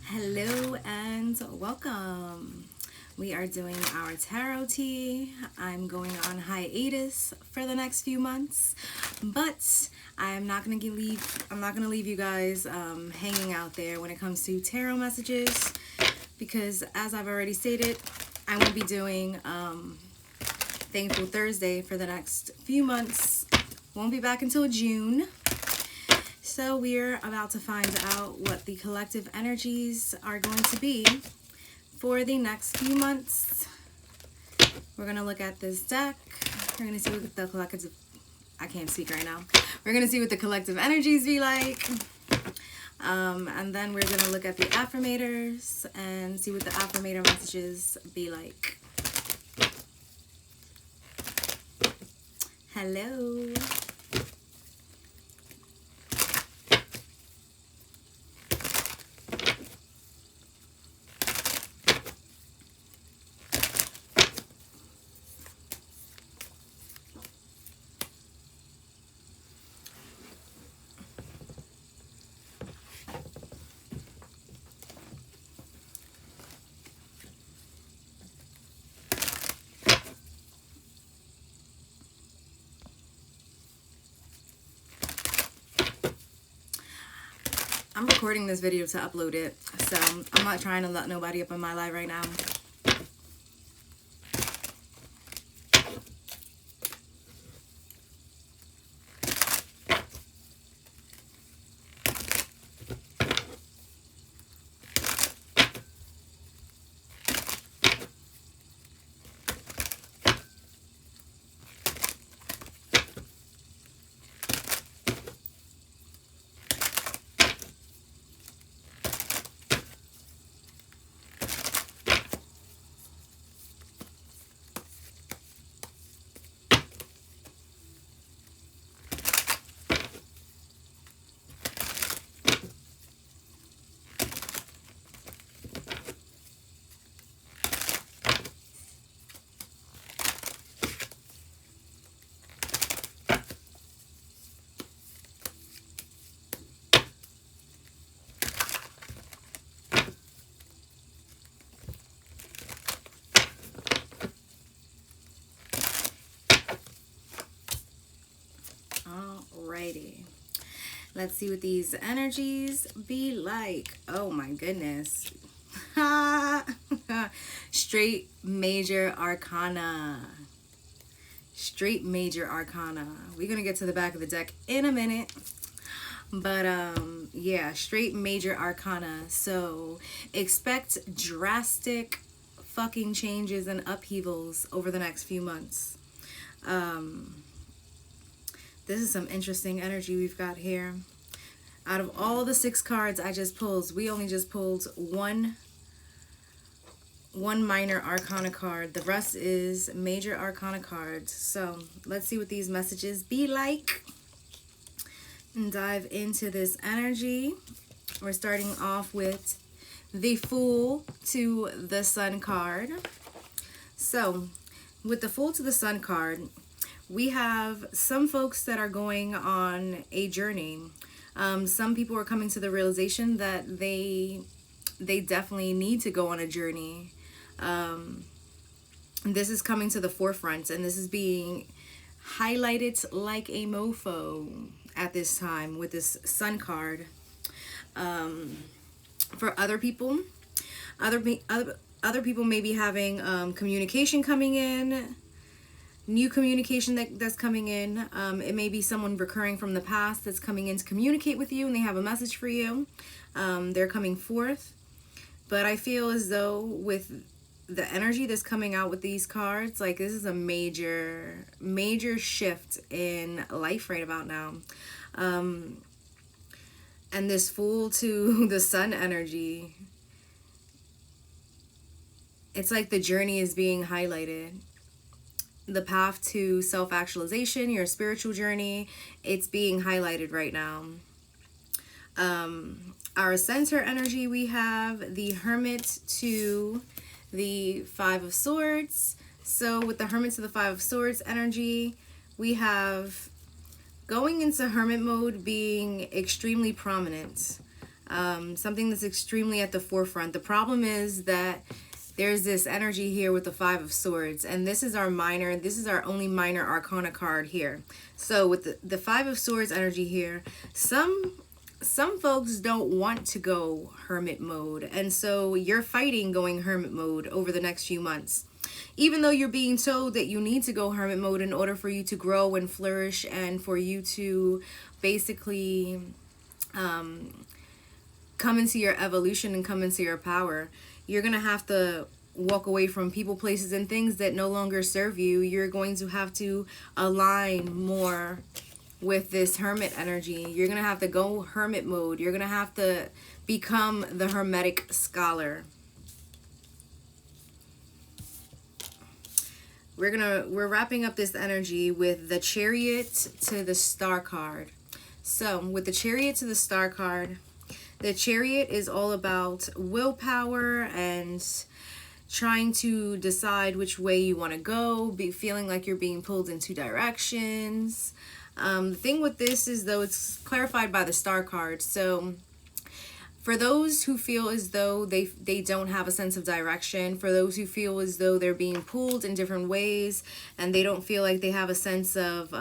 Hello and welcome. We are doing our tarot tea. I'm going on hiatus for the next few months, but I'm not gonna leave you guys hanging out there when it comes to tarot messages, because as I've already stated, I won't be doing Thankful Thursday for the next few months. Won't be back until June. So we're about to find out what the collective energies are going to be for the next few months. We're going to look at this deck. We're going to see what the collective... I can't speak right now. We're going to see what the collective energies be like. And then we're going to look at the affirmators and see what the affirmator messages be like. Hello. I'm recording this video to upload it, so I'm not trying to let nobody up in my life right now. Alrighty. Let's see what these energies be like. Oh my goodness. Straight major arcana. Straight major arcana. We're going to get to the back of the deck in a minute. But yeah, straight major arcana. So expect drastic fucking changes and upheavals over the next few months. This is some interesting energy we've got here. Out of all the 6 cards I just pulled, we only just pulled one minor arcana card. The rest is major arcana cards. So let's see what these messages be like and dive into this energy. We're starting off with the Fool to the Sun card. So with the Fool to the Sun card, we have some folks that are going on a journey. Some people are coming to the realization that they definitely need to go on a journey. This is coming to the forefront, and this is being highlighted like a mofo at this time with this Sun card. For other people, other people may be having communication coming in. New communication that's coming in. It may be someone recurring from the past that's coming in to communicate with you, and they have a message for you. They're coming forth. But I feel as though with the energy that's coming out with these cards, like this is a major shift in life right about now. And this Fool to the Sun energy, it's like the journey is being highlighted. The path to self-actualization, your spiritual journey, it's being highlighted right now. Our center energy, we have the Hermit to the 5 of Swords. So with the Hermit to the 5 of Swords energy, we have going into hermit mode being extremely prominent. something that's extremely at the forefront. The problem is that there's this energy here with the Five of Swords, and this is our only minor arcana card here. So with the Five of Swords energy here, some folks don't want to go hermit mode, and so you're fighting going hermit mode over the next few months. Even though you're being told that you need to go hermit mode in order for you to grow and flourish and for you to basically come into your evolution and come into your power, you're going to have to walk away from people, places, and things that no longer serve you. You're going to have to align more with this hermit energy. You're going to have to go hermit mode. You're going to have to become the hermetic scholar. We're wrapping up this energy with the Chariot to the Star card. So with the Chariot to the Star card, the Chariot is all about willpower and trying to decide which way you want to go, feeling like you're being pulled in two directions. The thing with this is, though, it's clarified by the Star card. So for those who feel as though they don't have a sense of direction, for those who feel as though they're being pulled in different ways and they don't feel like they have a sense of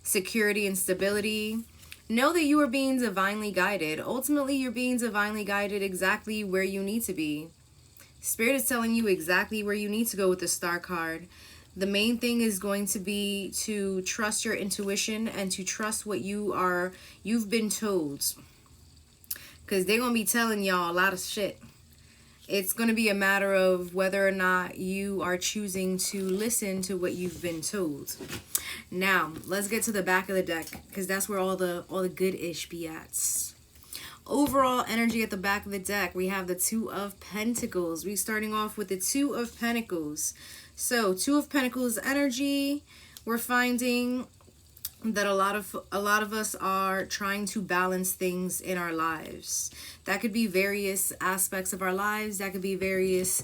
security and stability, know that you are being divinely guided. Ultimately, you're being divinely guided exactly where you need to be. Spirit is telling you exactly where you need to go with the Star card. The main thing is going to be to trust your intuition and to trust what you've been told. Because they're going to be telling y'all a lot of shit. It's going to be a matter of whether or not you are choosing to listen to what you've been told. Now, let's get to the back of the deck, because that's where all the good-ish be at. Overall energy at the back of the deck, we have the Two of Pentacles. We're starting off with the Two of Pentacles. So, Two of Pentacles energy, we're finding that a lot of us are trying to balance things in our lives. That could be various aspects of our lives. That could be various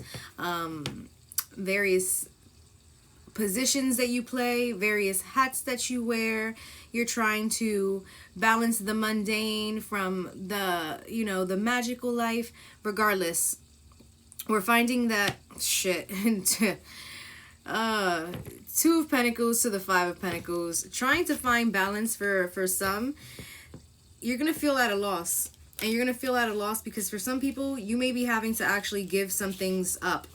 positions that you play, various hats that you wear. You're trying to balance the mundane from the magical life. Regardless, we're finding that shit. Two of Pentacles to the Five of Pentacles. Trying to find balance for some, you're going to feel at a loss. And you're going to feel at a loss because for some people, you may be having to actually give some things up.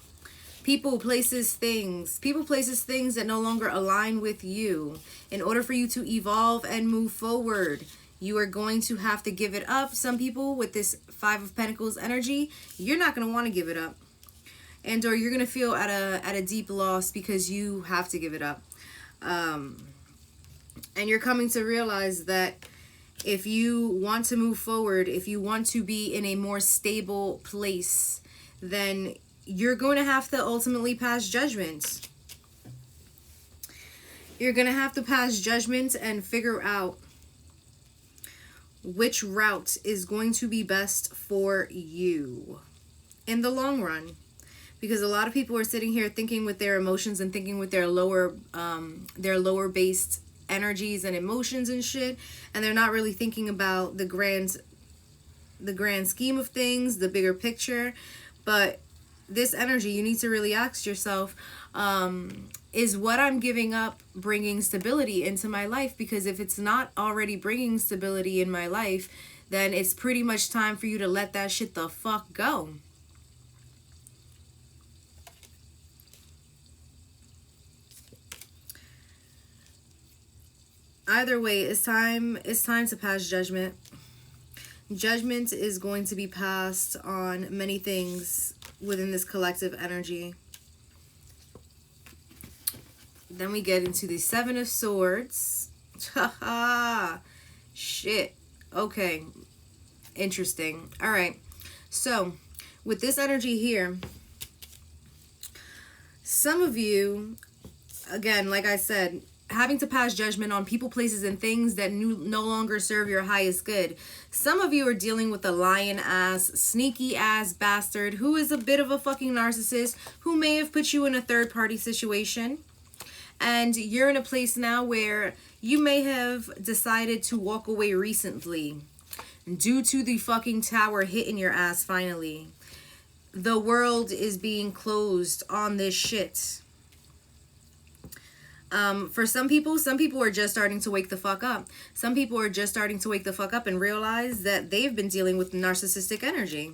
People, places, things that no longer align with you. In order for you to evolve and move forward, you are going to have to give it up. Some people with this Five of Pentacles energy, you're not going to want to give it up. And or you're going to feel at a deep loss because you have to give it up. And you're coming to realize that if you want to move forward, if you want to be in a more stable place, then you're going to have to ultimately pass judgment. You're going to have to pass judgment and figure out which route is going to be best for you in the long run. Because a lot of people are sitting here thinking with their emotions and thinking with their lower based energies and emotions and shit, and they're not really thinking about the grand scheme of things, the bigger picture. But this energy, you need to really ask yourself, is what I'm giving up bringing stability into my life? Because if it's not already bringing stability in my life, then it's pretty much time for you to let that shit the fuck go. Either way, it's time to pass judgment. Judgment is going to be passed on many things within this collective energy. Then we get into the Seven of Swords. Haha. Shit. Okay. Interesting. All right. So, with this energy here, some of you, again, like I said, having to pass judgment on people, places, and things that no longer serve your highest good. Some of you are dealing with a lion-ass, sneaky-ass bastard who is a bit of a fucking narcissist, who may have put you in a third-party situation. And you're in a place now where you may have decided to walk away recently due to the fucking tower hitting your ass finally. The world is being closed on this shit. For some people are just starting to wake the fuck up. Some people are just starting to wake the fuck up and realize that they've been dealing with narcissistic energy.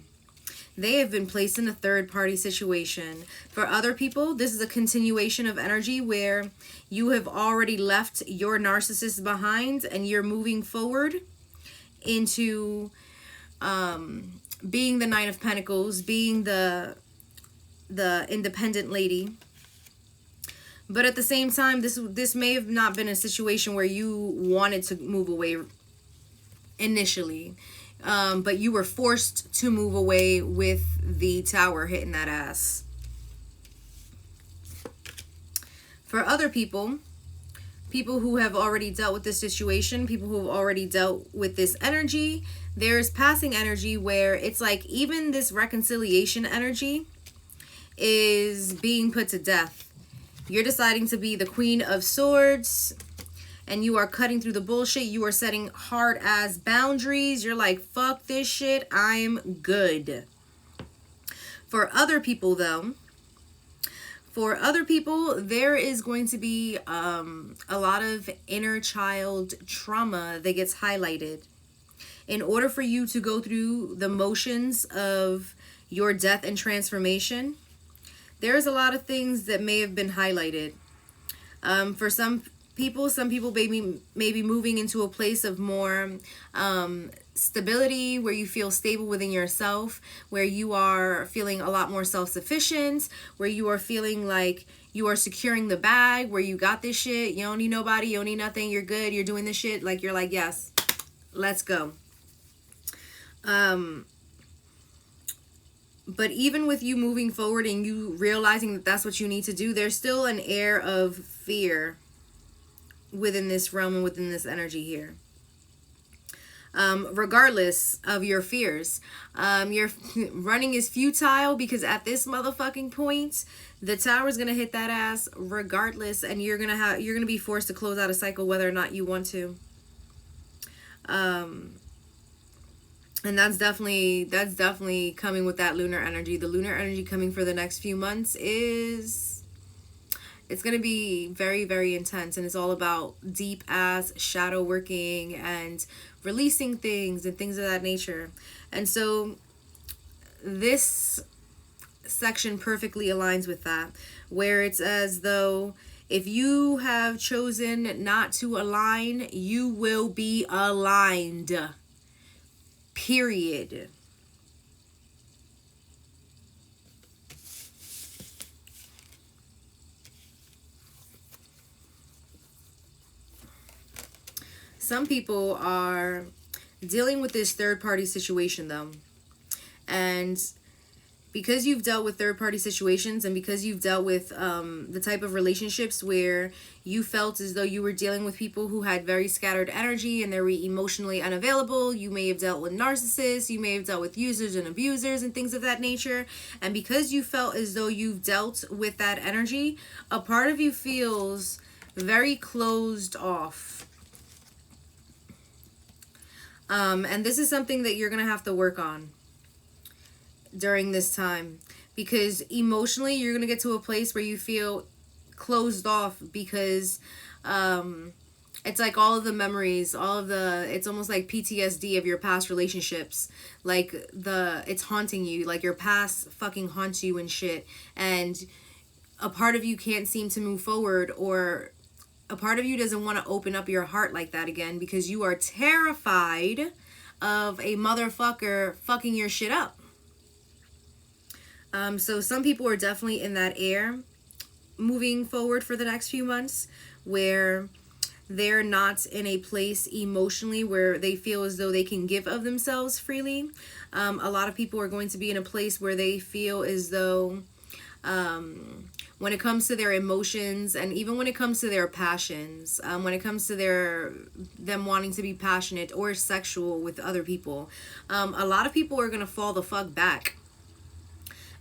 They have been placed in a third party situation. For other people, this is a continuation of energy where you have already left your narcissist behind and you're moving forward into being the Nine of Pentacles, being the independent lady. But at the same time, this may have not been a situation where you wanted to move away initially. But you were forced to move away with the tower hitting that ass. For other people who have already dealt with this situation, people who have already dealt with this energy, there's passing energy where it's like even this reconciliation energy is being put to death. You're deciding to be the Queen of Swords, and you are cutting through the bullshit. You are setting hard ass boundaries. You're like, fuck this shit, I'm good. For other people though, there is going to be a lot of inner child trauma that gets highlighted. In order for you to go through the motions of your death and transformation, there's a lot of things that may have been highlighted. For some people may be moving into a place of more stability, where you feel stable within yourself, where you are feeling a lot more self-sufficient, where you are feeling like you are securing the bag, where you got this shit, you don't need nobody, you don't need nothing, you're good, you're doing this shit, like you're like, yes, let's go. But even with you moving forward and you realizing that that's what you need to do, there's still an air of fear within this realm and within this energy here. Regardless of your fears, your running is futile, because at this motherfucking point, the tower is gonna hit that ass regardless, and you're gonna be forced to close out a cycle whether or not you want to. And that's definitely coming with that lunar energy. The lunar energy coming for the next few months it's going to be very, very intense, and it's all about deep ass shadow working and releasing things and things of that nature. And so this section perfectly aligns with that, where it's as though if you have chosen not to align, you will be aligned. Period. Some people are dealing with this third-party situation though, and because you've dealt with third-party situations, and because you've dealt with the type of relationships where you felt as though you were dealing with people who had very scattered energy and they were emotionally unavailable, you may have dealt with narcissists, you may have dealt with users and abusers and things of that nature, and because you felt as though you've dealt with that energy, a part of you feels very closed off. And this is something that you're going to have to work on during this time, because emotionally you're gonna get to a place where you feel closed off, because it's like all of the memories, it's almost like PTSD of your past relationships, like it's haunting you, like your past fucking haunts you and shit, and a part of you can't seem to move forward, or a part of you doesn't want to open up your heart like that again, because you are terrified of a motherfucker fucking your shit up. So some people are definitely in that air moving forward for the next few months, where they're not in a place emotionally where they feel as though they can give of themselves freely. A lot of people are going to be in a place where they feel as though when it comes to their emotions, and even when it comes to their passions, when it comes to them wanting to be passionate or sexual with other people, a lot of people are going to fall the fuck back.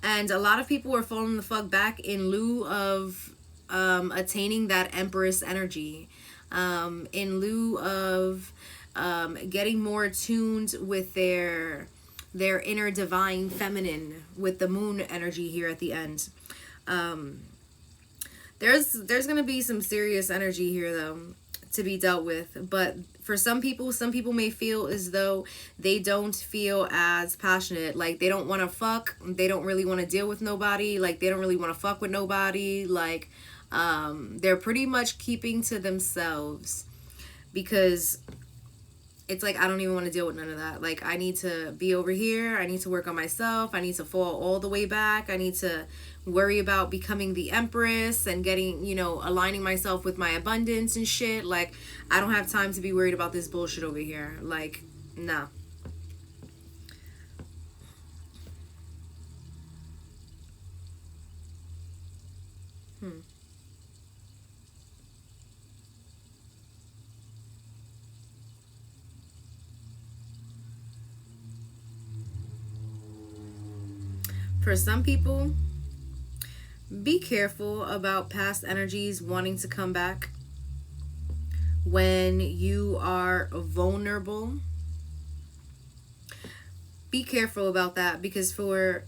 And a lot of people are falling the fuck back in lieu of attaining that Empress energy, in lieu of getting more attuned with their inner divine feminine with the moon energy here at the end. There's gonna be some serious energy here though to be dealt with, but for some people may feel as though they don't feel as passionate, like they don't want to fuck, they don't really want to deal with nobody, like they don't really want to fuck with nobody, like they're pretty much keeping to themselves because it's like, I don't even want to deal with none of that. Like, I need to be over here. I need to work on myself. I need to fall all the way back. I need to worry about becoming the empress and getting, aligning myself with my abundance and shit. Like, I don't have time to be worried about this bullshit over here. Like, nah. For some people, be careful about past energies wanting to come back when you are vulnerable. Be careful about that because for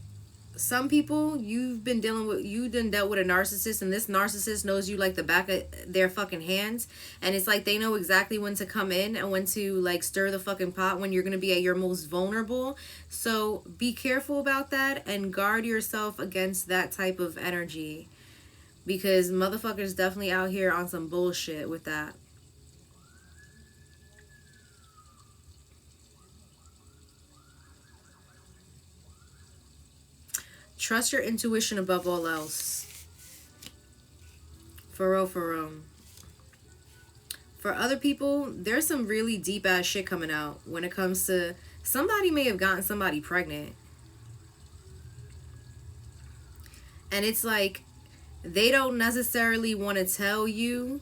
some people, you done dealt with a narcissist, and this narcissist knows you like the back of their fucking hands, and it's like they know exactly when to come in and when to like stir the fucking pot when you're gonna be at your most vulnerable. So be careful about that and guard yourself against that type of energy, because motherfuckers definitely out here on some bullshit with that. Trust your intuition above all else. For real, for real. For other people, there's some really deep ass shit coming out when it comes to somebody may have gotten somebody pregnant. And it's like they don't necessarily want to tell you,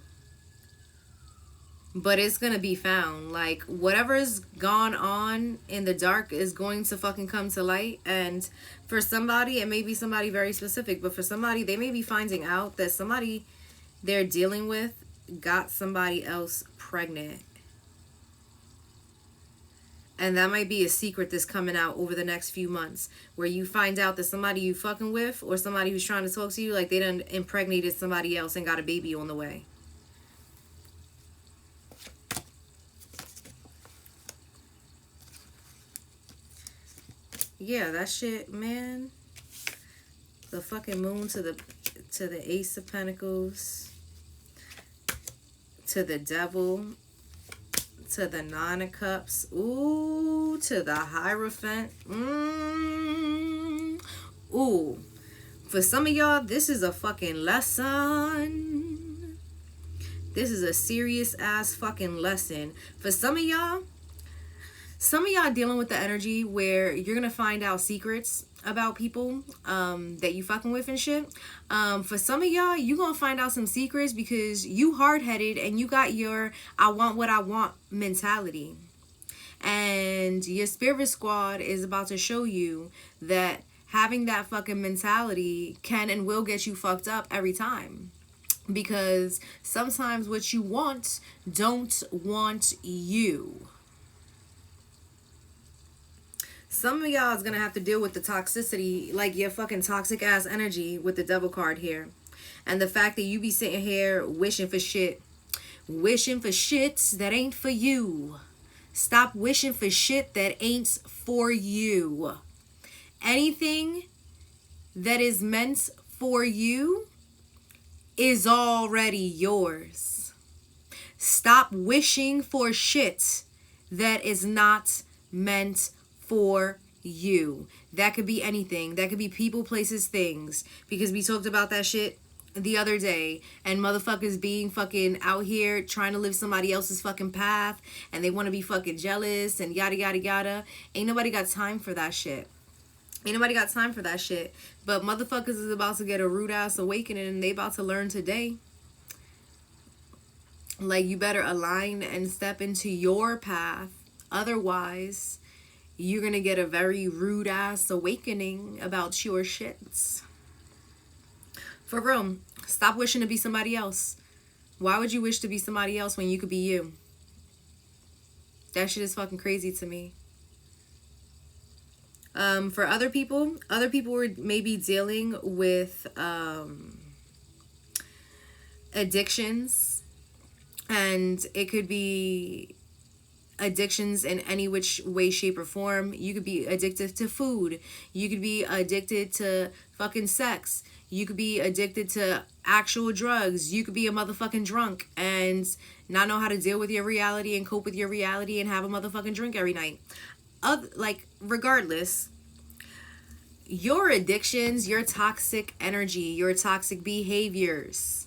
but it's gonna be found. Like, whatever's gone on in the dark is going to fucking come to light. And for somebody, it may be somebody very specific, but for somebody, they may be finding out that somebody they're dealing with got somebody else pregnant. And that might be a secret that's coming out over the next few months, where you find out that somebody you fucking with or somebody who's trying to talk to you, like they done impregnated somebody else and got a baby on the way. Yeah, that shit, man. The fucking moon to the Ace of Pentacles, to the Devil, to the Nine of Cups, ooh, to the Hierophant. Ooh. For some of y'all, this is a fucking lesson. This is a serious ass fucking lesson. For some of y'all dealing with the energy where you're gonna find out secrets about people that you fucking with and shit. For some of y'all, you gonna find out some secrets because you hard-headed and you got your I want what I want mentality. And your spirit squad is about to show you that having that fucking mentality can and will get you fucked up every time. Because sometimes what you want don't want you. Some of y'all is gonna have to deal with the toxicity, like your fucking toxic ass energy with the Devil card here. And the fact that you be sitting here wishing for shit that ain't for you. Stop wishing for shit that ain't for you. Anything that is meant for you is already yours. Stop wishing for shit that is not meant for you. That could be anything. That could be people, places, things. Because we talked about that shit the other day, and motherfuckers being fucking out here trying to live somebody else's fucking path, and they want to be fucking jealous and yada yada yada. Ain't nobody got time for that shit. Ain't nobody got time for that shit. But motherfuckers is about to get a rude ass awakening, and they about to learn today. Like, you better align and step into your path. Otherwise, you're gonna get a very rude ass awakening about your shits. For real, stop wishing to be somebody else. Why would you wish to be somebody else when you could be you? That shit is fucking crazy to me. For other people were maybe dealing with addictions, and it could be addictions in any which way, shape, or form. You could be addicted to food. You could be addicted to fucking sex. You could be addicted to actual drugs. You could be a motherfucking drunk and not know how to deal with your reality and cope with your reality and have a motherfucking drink every night. Regardless, your addictions, your toxic energy, your toxic behaviors,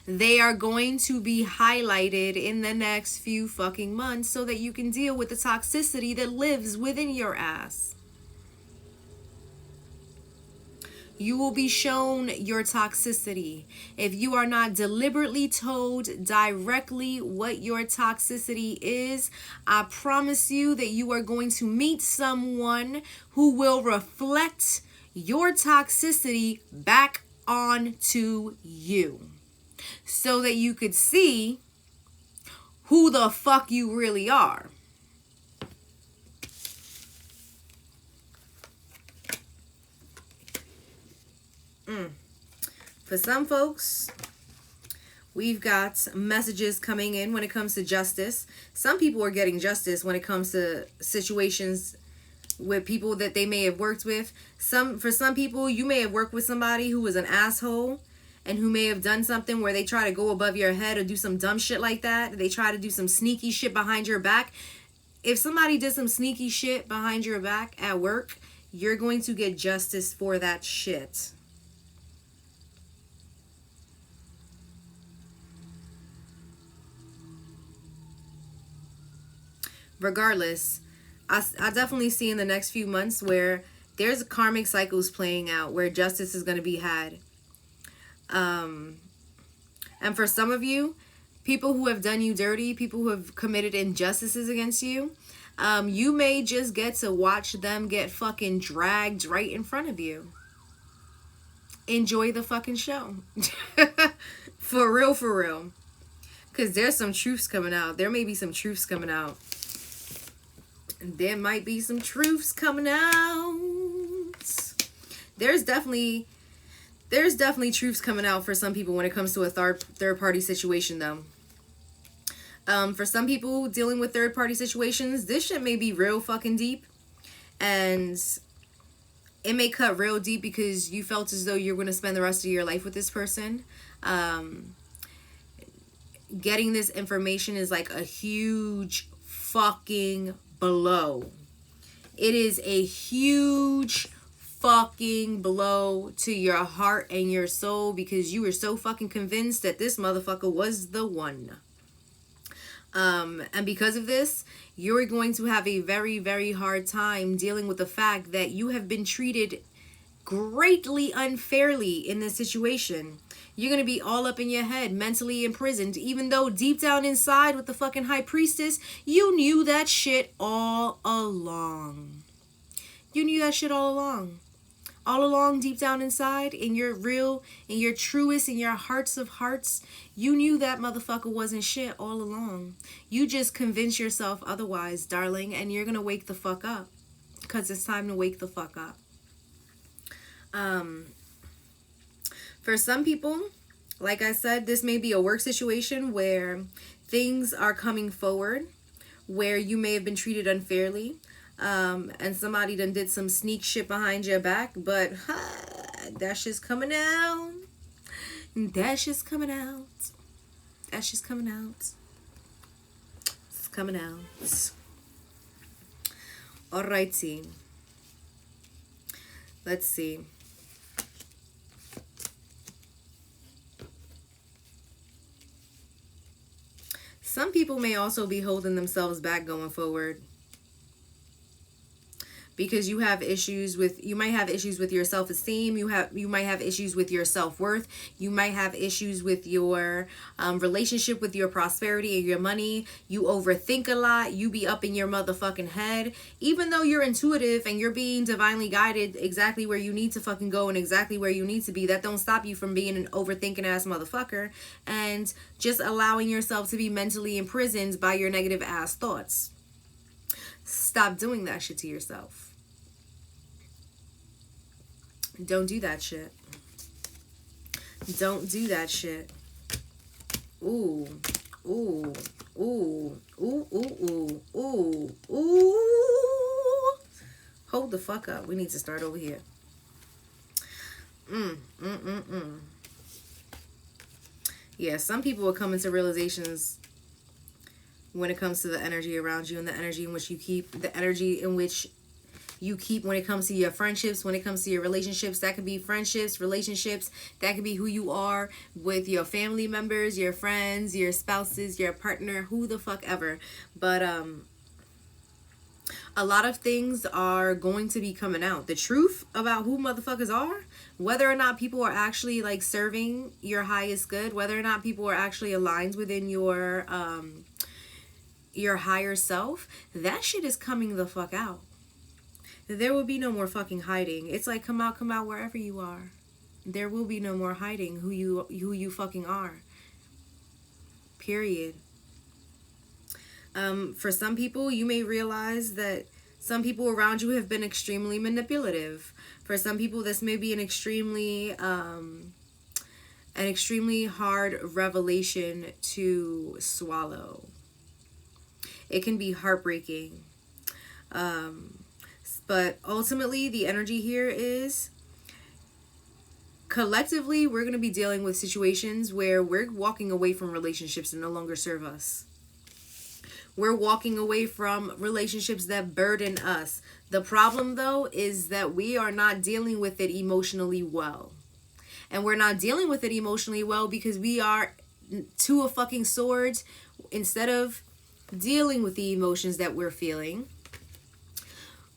they are going to be highlighted in the next few fucking months so that you can deal with the toxicity that lives within your ass. You will be shown your toxicity. If you are not deliberately told directly what your toxicity is, I promise you that you are going to meet someone who will reflect your toxicity back onto you, so that you could see who the fuck you really are. For some folks, we've got messages coming in when it comes to justice. Some people are getting justice when it comes to situations with people that they may have worked with. For some people, you may have worked with somebody who was an asshole and who may have done something where they try to go above your head or do some dumb shit like that. They try to do some sneaky shit behind your back. If somebody did some sneaky shit behind your back at work, you're going to get justice for that shit. Regardless, I definitely see in the next few months where there's karmic cycles playing out where justice is going to be had. And for some of you, people who have done you dirty, people who have committed injustices against you, you may just get to watch them get fucking dragged right in front of you. Enjoy the fucking show. For real, for real. Because there's some truths coming out. There may be some truths coming out. There might be some truths coming out. There's definitely truths coming out for some people when it comes to a third party situation, though. For some people dealing with third party situations, this shit may be real fucking deep, and it may cut real deep because you felt as though you're going to spend the rest of your life with this person. Getting this information is like a huge fucking blow. It is a huge fucking blow to your heart and your soul because you were so fucking convinced that this motherfucker was the one. And because of this, you're going to have a very, very hard time dealing with the fact that you have been treated greatly unfairly in this situation. You're going to be all up in your head, mentally imprisoned, even though deep down inside with the fucking high priestess, you knew that shit all along. You knew that shit all along. All along, deep down inside, in your truest, in your hearts of hearts, you knew that motherfucker wasn't shit all along. You just convinced yourself otherwise, darling, and you're going to wake the fuck up. Because it's time to wake the fuck up. For some people, like I said, this may be a work situation where things are coming forward, where you may have been treated unfairly, and somebody done did some sneak shit behind your back, but that shit's coming out. That shit's coming out. That shit's coming out. It's coming out. Alrighty. Let's see. Some people may also be holding themselves back going forward because you might have issues with your self-esteem, you might have issues with your self-worth, you might have issues with your relationship with your prosperity and your money. You overthink a lot, you be up in your motherfucking head, even though you're intuitive and you're being divinely guided exactly where you need to fucking go and exactly where you need to be. That don't stop you from being an overthinking ass motherfucker and just allowing yourself to be mentally imprisoned by your negative ass thoughts. Stop doing that shit to yourself. Don't do that shit. Don't do that shit. Ooh. Ooh. Ooh. Ooh. Ooh. Ooh. Ooh. Ooh. Hold the fuck up. We need to start over here. Yeah, some people are coming to realizations when it comes to the energy around you and the energy in which you keep, the energy in which you keep when it comes to your friendships, when it comes to your relationships. That could be friendships, relationships, that could be who you are with your family members, your friends, your spouses, your partner, who the fuck ever. But a lot of things are going to be coming out. The truth about who motherfuckers are, whether or not people are actually like serving your highest good, whether or not people are actually aligned within your higher self, that shit is coming the fuck out. There will be no more fucking hiding. It's like, come out wherever you are. There will be no more hiding who you fucking are. Period. For some people, you may realize that some people around you have been extremely manipulative. For some people, this may be an extremely hard revelation to swallow. It can be heartbreaking. But ultimately, the energy here is collectively, we're going to be dealing with situations where we're walking away from relationships that no longer serve us. We're walking away from relationships that burden us. The problem, though, is that we are not dealing with it emotionally well. And we're not dealing with it emotionally well because we are two of fucking swords. Instead of dealing with the emotions that we're feeling,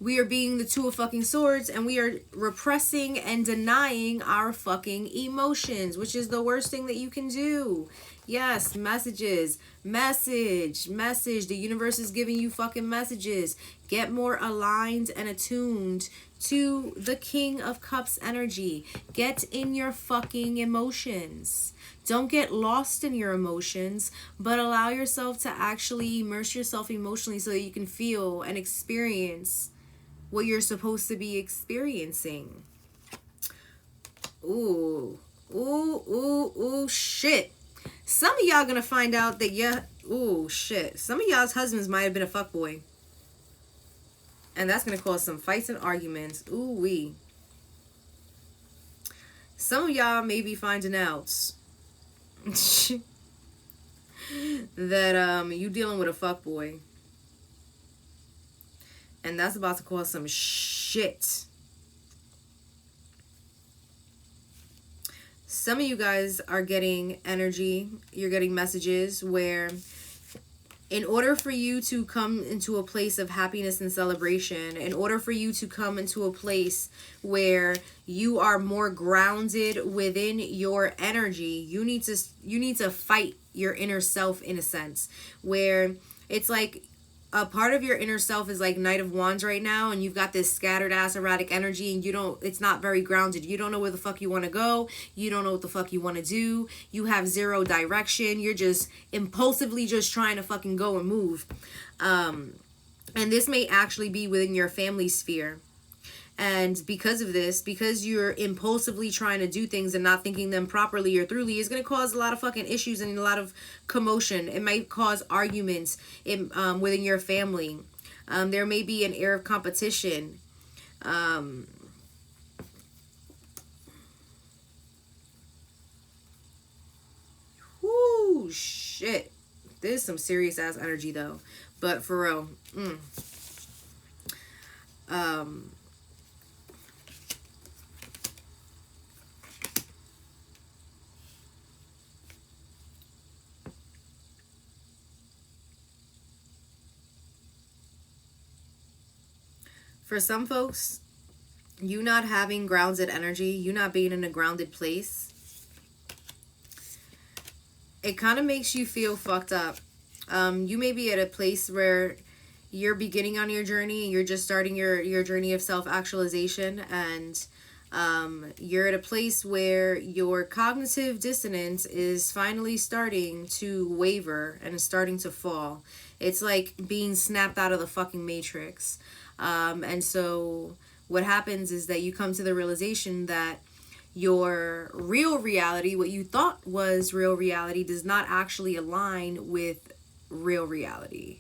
we are being the two of fucking swords, and we are repressing and denying our fucking emotions, which is the worst thing that you can do. Yes, messages. Message. The universe is giving you fucking messages. Get more aligned and attuned to the King of Cups energy. Get in your fucking emotions. Don't get lost in your emotions, but allow yourself to actually immerse yourself emotionally so that you can feel and experience what you're supposed to be experiencing. Ooh, shit. Some of y'all gonna find out that some of y'all's husbands might have been a fuckboy. And that's gonna cause some fights and arguments. Ooh wee. Some of y'all may be finding out that you dealing with a fuckboy. And that's about to cause some shit. Some of you guys are getting energy. You're getting messages where in order for you to come into a place of happiness and celebration, in order for you to come into a place where you are more grounded within your energy, you need to fight your inner self in a sense, where it's like a part of your inner self is like Knight of Wands right now, and you've got this scattered ass erratic energy, and it's not very grounded. You don't know where the fuck you want to go. You don't know what the fuck you want to do. You have zero direction. You're just impulsively just trying to fucking go and move. And this may actually be within your family sphere. And because of this, because you're impulsively trying to do things and not thinking them properly or thoroughly, is going to cause a lot of fucking issues and a lot of commotion. It might cause arguments within your family. There may be an air of competition. Whoo, shit. This is some serious ass energy though. But for real. For some folks, you not having grounded energy, you not being in a grounded place, it kind of makes you feel fucked up. You may be at a place where you're beginning on your journey and you're just starting your journey of self-actualization, and you're at a place where your cognitive dissonance is finally starting to waver and is starting to fall. It's like being snapped out of the fucking matrix. And so what happens is that you come to the realization that your real reality, what you thought was real reality, does not actually align with real reality.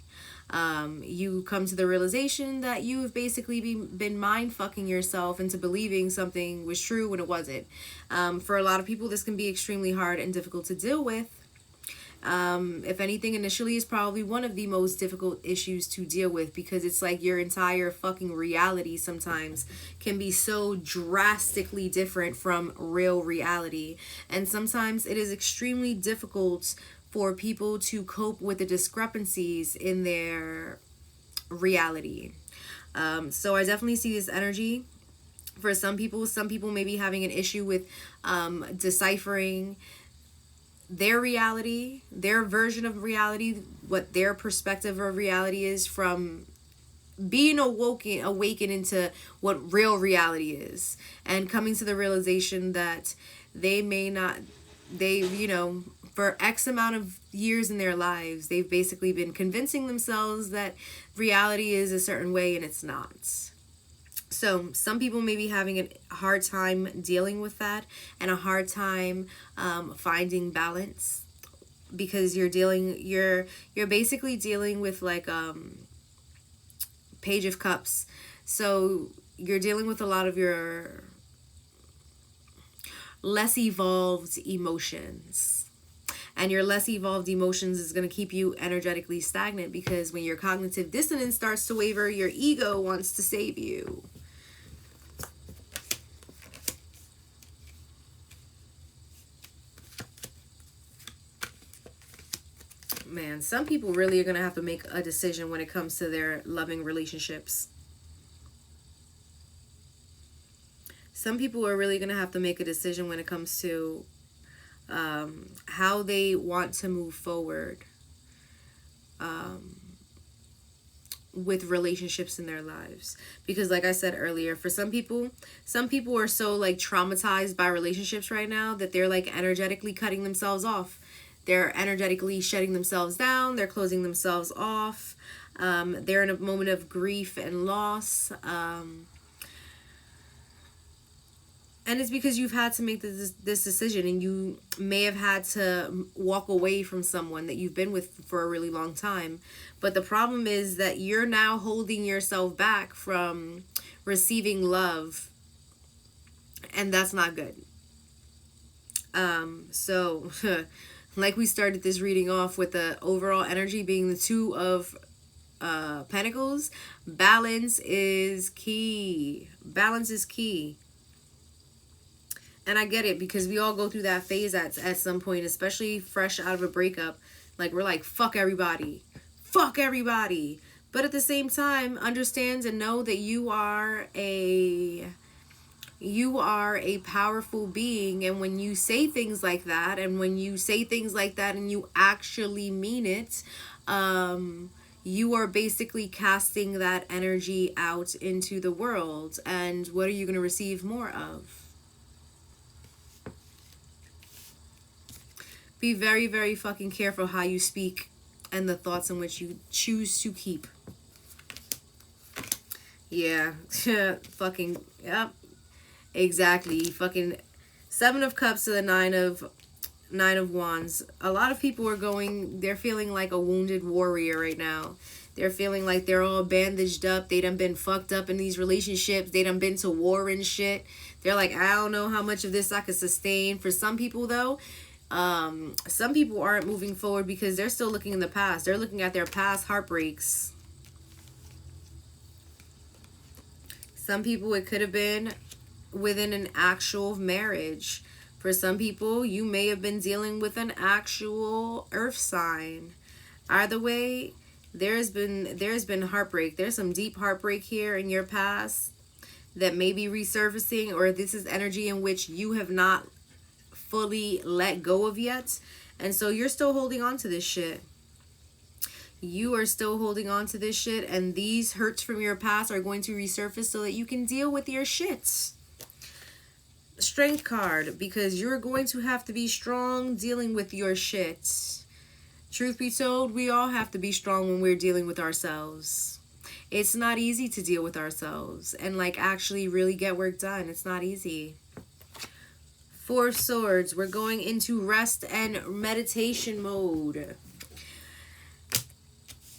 You come to the realization that you have basically been mind fucking yourself into believing something was true when it wasn't. For a lot of people, this can be extremely hard and difficult to deal with. If anything, initially is probably one of the most difficult issues to deal with, because it's like your entire fucking reality sometimes can be so drastically different from real reality. And sometimes it is extremely difficult for people to cope with the discrepancies in their reality. So I definitely see this energy. For some people may be having an issue with deciphering their reality, their version of reality, what their perspective of reality is, from being awakened into what real reality is, and coming to the realization that they may not, for X amount of years in their lives, they've basically been convincing themselves that reality is a certain way and it's not. So some people may be having a hard time dealing with that, and a hard time finding balance, because you're basically dealing with like Page of Cups. So you're dealing with a lot of your less evolved emotions. And your less evolved emotions is going to keep you energetically stagnant, because when your cognitive dissonance starts to waver, your ego wants to save you. Man, some people really are going to have to make a decision when it comes to their loving relationships. Some people are really going to have to make a decision when it comes to how they want to move forward with relationships in their lives. Because like I said earlier, for some people are so like traumatized by relationships right now that they're like energetically cutting themselves off. They're energetically shutting themselves down. They're closing themselves off. They're in a moment of grief and loss. And it's because you've had to make this decision, and you may have had to walk away from someone that you've been with for a really long time. But the problem is that you're now holding yourself back from receiving love, and that's not good. So like we started this reading off with the overall energy being the Two of Pentacles. Balance is key. Balance is key. And I get it, because we all go through that phase at some point, especially fresh out of a breakup. Like, we're like, fuck everybody. Fuck everybody. But at the same time, understand and know that you are a powerful being. And when you say things like that, and you actually mean it, you are basically casting that energy out into the world. And what are you going to receive more of? Be very, very fucking careful how you speak and the thoughts in which you choose to keep. Yeah. Fucking, yep. Exactly. Fucking Seven of Cups to the Nine of Wands. A lot of people they're feeling like a wounded warrior right now. They're feeling like they're all bandaged up. They done been fucked up in these relationships. They done been to war and shit. They're like, I don't know how much of this I could sustain. For some people, though, some people aren't moving forward because they're still looking in the past. They're looking at their past heartbreaks. Some people, it could have been within an actual marriage. For some people, you may have been dealing with an actual earth sign. Either way, there's been heartbreak. There's some deep heartbreak here in your past that may be resurfacing, or this is energy in which you have not fully let go of yet. And so you're still holding on to this shit. You are still holding on to this shit, and these hurts from your past are going to resurface so that you can deal with your shit. Strength card, because you're going to have to be strong dealing with your shit. Truth be told, we all have to be strong when we're dealing with ourselves. It's not easy to deal with ourselves and like actually really get work done. It's not easy. Four of Swords, we're going into rest and meditation mode.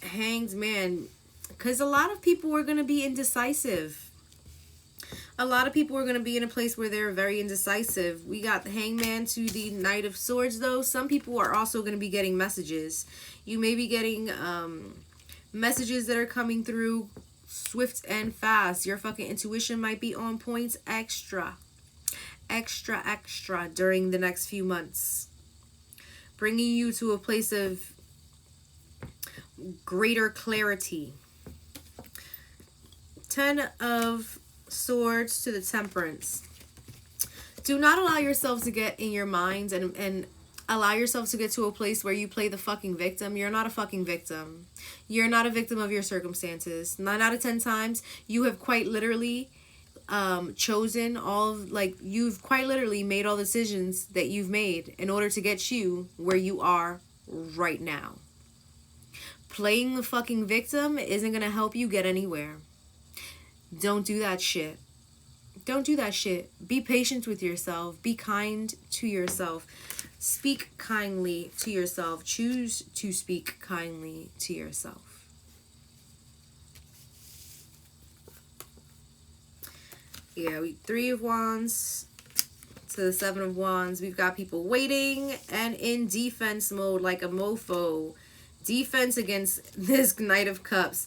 Hanged Man, because a lot of people are going to be indecisive. A lot of people are going to be in a place where they're very indecisive. We got the Hangman to the Knight of Swords, though. Some people are also going to be getting messages. You may be getting messages that are coming through swift and fast. Your fucking intuition might be on point extra during the next few months, bringing you to a place of greater clarity. 10 of Swords to the Temperance. Do not allow yourself to get in your mind and allow yourself to get to a place where you play the fucking victim. You're not a fucking victim. You're not a victim of your circumstances. 9 out of 10 times, you have quite literally chosen all of, like, you've quite literally made all the decisions that you've made in order to get you where you are right now. Playing the fucking victim isn't gonna help you get anywhere. Don't do that shit. Don't do that shit. Be patient with yourself. Be kind to yourself. Speak kindly to yourself. Choose to speak kindly to yourself. Yeah, 3 of Wands to the 7 of Wands. We've got people waiting and in defense mode like a mofo. Defense against this Knight of Cups.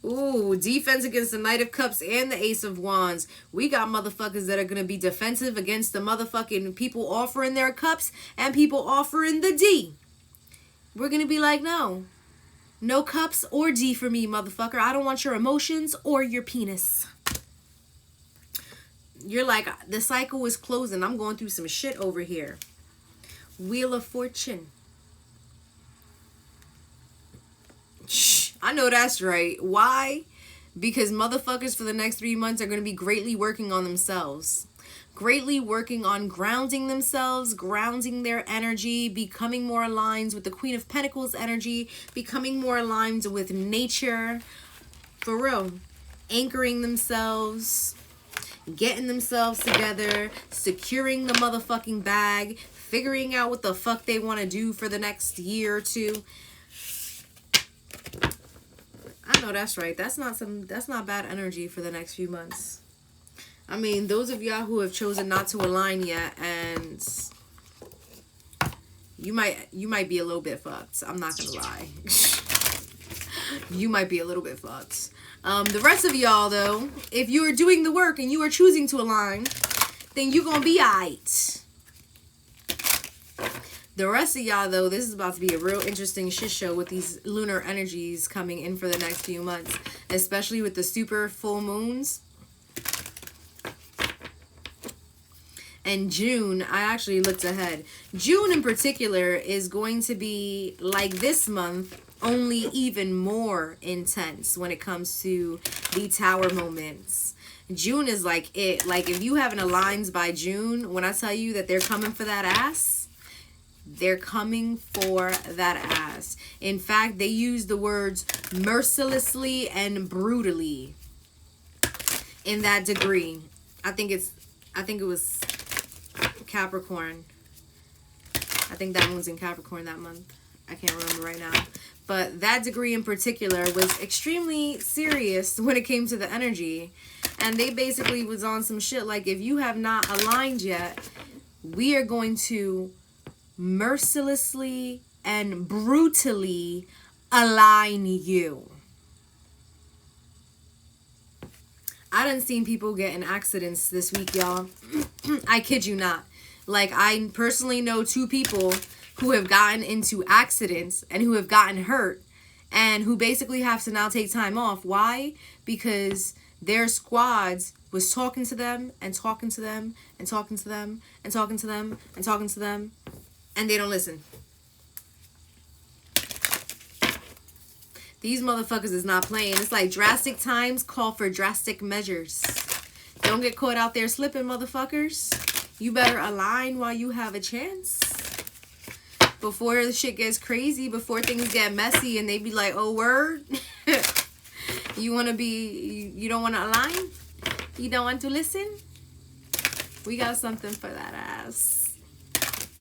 Ooh, defense against the Knight of Cups and the Ace of Wands. We got motherfuckers that are going to be defensive against the motherfucking people offering their cups and people offering the D. We're going to be like, no. No cups or D for me, motherfucker. I don't want your emotions or your penis. You're like, the cycle is closing. I'm going through some shit over here. Wheel of Fortune. I know that's right. Why? Because motherfuckers for the next 3 months are going to be greatly working on themselves. Greatly working on grounding themselves, grounding their energy, becoming more aligned with the Queen of Pentacles energy, becoming more aligned with nature. For real. Anchoring themselves, getting themselves together, securing the motherfucking bag, figuring out what the fuck they want to do for the next year or two. I know that's right. That's not bad energy for the next few months. I mean, those of y'all who have chosen not to align yet, and you might be a little bit fucked. I'm not gonna lie. You might be a little bit fucked. The rest of y'all though, if you are doing the work and you are choosing to align, then you're gonna be alright. The rest of y'all, though, this is about to be a real interesting shit show with these lunar energies coming in for the next few months, especially with the super full moons. And June, I actually looked ahead. June in particular is going to be like this month, only even more intense when it comes to the tower moments. June is like it. Like, if you haven't aligned by June, when I tell you that they're coming for that ass, they're coming for that ass. In fact, they use the words mercilessly and brutally in that degree. I think it was Capricorn. I think that moon's in Capricorn that month. I can't remember right now. But that degree in particular was extremely serious when it came to the energy. And they basically was on some shit like, if you have not aligned yet, we are going to mercilessly and brutally align you. I done seen people get in accidents this week, y'all. I kid you not. Like, I personally know 2 people who have gotten into accidents and who have gotten hurt and who basically have to now take time off. Why? Because their squads was talking to them and talking to them and talking to them and talking to them and talking to them, and they don't listen. These motherfuckers is not playing. It's like drastic times call for drastic measures. Don't get caught out there slipping, motherfuckers. You better align while you have a chance. Before the shit gets crazy, before things get messy and they be like, oh, word? You want to be, you don't want to align? You don't want to listen? We got something for that ass.